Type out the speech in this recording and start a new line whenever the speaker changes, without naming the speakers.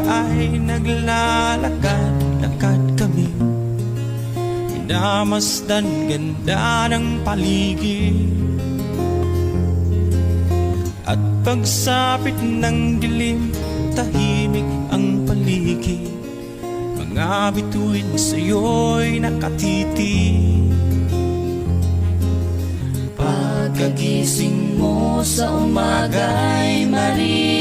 ay naglalakad-lakad kami, minamasdan ganda ng paligid. At pagsapit ng dilim, tahimik ang paligid, mga bituin sa'yo'y nakatitig.
Pagkagising mo sa umaga'y marinig